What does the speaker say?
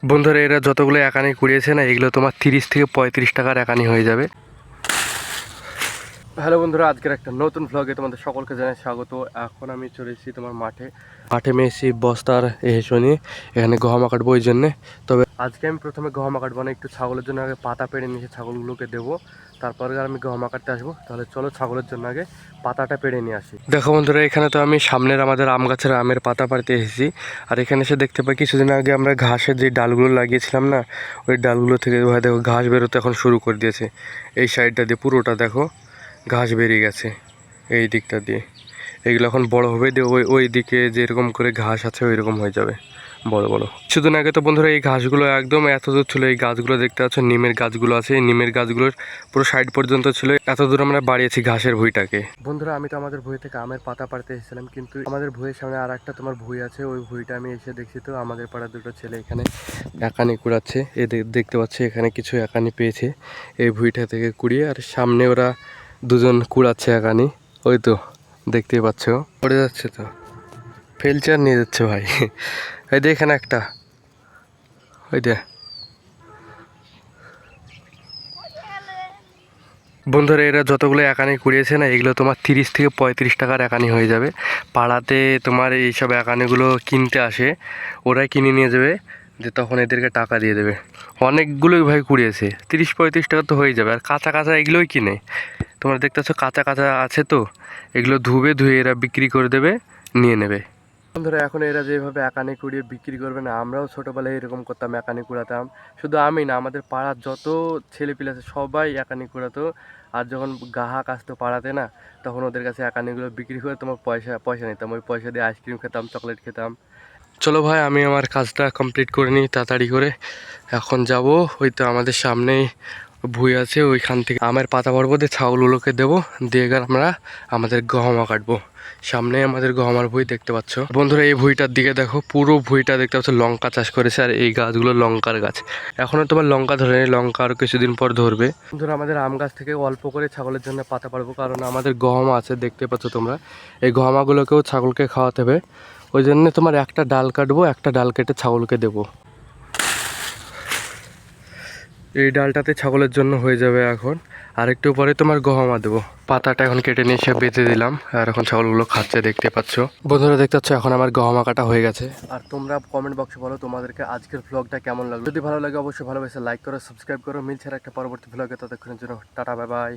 বন্ধুরা এরা যতগুলো একানি কুড়িয়েছে না এগুলো তোমার 30 থেকে 35 টাকার একানি হয়ে যাবে। হ্যালো বন্ধুরা, আজকের একটা নতুন ভ্লগে তোমাদের সকলকে জানাই স্বাগত। এখন আমি চলে এসেছি তোমার মাঠে মেশি বস্তার এসে নিয়ে এখানে গহমা কাটবো ওই জন্যে। তবে আজকে আমি প্রথমে গহমা কাটবো না, একটু ছাগলের জন্য আগে পাতা পেড়ে নিয়ে ছাগলগুলোকে দেবো, তারপরে আমি গহমা কাটতে আসবো। তাহলে চলো ছাগলের জন্য আগে পাতাটা পেড়ে নিয়ে আসি। দেখো বন্ধুরা, এখানে তো আমি সামনের আমাদের আম গাছের আমের পাতা পাড়তে এসেছি। আর এখানে এসে দেখতে পাই কিছুদিন আগে আমরা ঘাসের যে ডালগুলো লাগিয়েছিলাম না, ওই ডালগুলো থেকে দেখো ঘাস বেরোতে এখন শুরু করে দিয়েছে। এই সাইডটা দিয়ে পুরোটা দেখো ঘাস বেরিয়ে গেছে এই দিকটা দিয়ে। এগুলো এখন বড় হবে, দিয়ে ওই দিকে যেরকম করে ঘাস আছে ওই রকম হয়ে যাবে বড় বড়। কিছুদিন আগে তো বন্ধুরা এই ঘাসগুলো একদম এত দূর ছিল। এই গাছগুলো দেখতে পাচ্ছ, নিমের গাছগুলো আছে, এই নিমের গাছগুলোর পুরো সাইড পর্যন্ত ছিল। এত দূর আমরা বাড়িয়েছি ঘাসের ভুঁইটাকে। বন্ধুরা আমি তো আমাদের ভুঁই থেকে আমের পাতা পাড়তে এসেছিলাম, কিন্তু আমাদের ভুঁইয়ের সামনে আর একটা তোমার ভুঁই আছে। ওই ভুঁইটা আমি এসে দেখছি তো আমাদের পাড়ার দুটো ছেলে এখানে একানি কুড়াচ্ছে। দেখতে পাচ্ছি এখানে কিছু একানি পেয়েছে এই ভুঁইটা থেকে কুড়িয়ে। আর সামনে ওরা দুজন কুড়াচ্ছে একানি, ওই তো দেখতেই পাচ্ছ পড়ে যাচ্ছে, তো ফেলছে আর নিয়ে যাচ্ছে ভাই। এই দেখেন একটা, ওই দে। বন্ধুরা এরা যতগুলো একানি কুড়িয়েছে না এগুলো তোমার 30 থেকে 35 টাকার একানি হয়ে যাবে। পাড়াতে তোমার এইসব একানিগুলো কিনতে আসে, ওরাই কিনে নিয়ে যাবে, যে তখন এদেরকে টাকা দিয়ে দেবে। অনেকগুলোই ভাই কুড়িয়েছে, 30-35 টাকা তো হয়ে যাবে। আর কাঁচা কাঁচা এগুলোই কিনে, তোমরা দেখতেছ কাঁচা কাঁচা আছে তো, এগুলো ধুয়ে এরা বিক্রি করে দেবে, নিয়ে নেবে। বন্ধুরা এখন এরা যেভাবে একানি কুড়িয়ে বিক্রি করবে না, আমরাও ছোটোবেলায় এরকম করতাম, একানি কুড়াতাম। শুধু আমি না, আমাদের পাড়ার যত ছেলেপিলে আছে সবাই একানি কুড়াতো। আর যখন গ্রাহক আসতো পাড়াতে না, তখন ওদের কাছে একানিগুলো বিক্রি করে তোমার পয়সা নিতাম। ওই পয়সা দিয়ে আইসক্রিম খেতাম, চকলেট খেতাম। চলো ভাই আমি আমার কাজটা কমপ্লিট করে নিই তাড়াতাড়ি করে। এখন যাব, ওই তো আমাদের সামনেই ভুঁই আছে, ওইখান থেকে আমের পাতা পড়বো, দিয়ে ছাগলগুলোকে দেবো, দিয়ে আমরা আমাদের গহমা কাটবো। সামনে আমাদের গহমার ভুঁই দেখতে পাচ্ছ। বন্ধুরা এই ভুঁইটার দিকে দেখো, পুরো ভুঁইটা দেখতে পাচ্ছ লঙ্কা চাষ করেছে। আর এই গাছগুলো লঙ্কার গাছ, এখনও তোমার লঙ্কা ধরেনি, লঙ্কা আরও কিছুদিন পর ধরবে। বন্ধুরা আমাদের আম গাছ থেকে অল্প করে ছাগলের জন্য পাতা পাড়বো, কারণ আমাদের গহমা আছে দেখতে পাচ্ছ তোমরা। এই গহমাগুলোকেও ছাগলকে খাওয়াতে হবে, ওই জন্য তোমার একটা ডাল কাটবো, একটা ডাল কেটে ছাগলকে দেবো। এই ডালটাতে ছাগলের জন্য হয়ে যাবে এখন। আর একটু পরে তোমার গহমা দেবো। পাতাটা এখন কেটে নিয়ে এসে বেঁধে দিলাম, আর এখন ছাগলগুলো খাচ্ছে দেখতে পাচ্ছ। বন্ধুরা দেখতে পাচ্ছ এখন আমার গহমা কাটা হয়ে গেছে। আর তোমরা কমেন্ট বক্সে বলো তোমাদেরকে আজকের ভ্লগটা কেমন লাগলো। যদি ভালো লাগে অবশ্যই ভালোবেসে লাইক করো, সাবস্ক্রাইব করো। মিলছে একটা পরবর্তী ভ্লগে, ততক্ষণের জন্য টাটা, বাই বাই।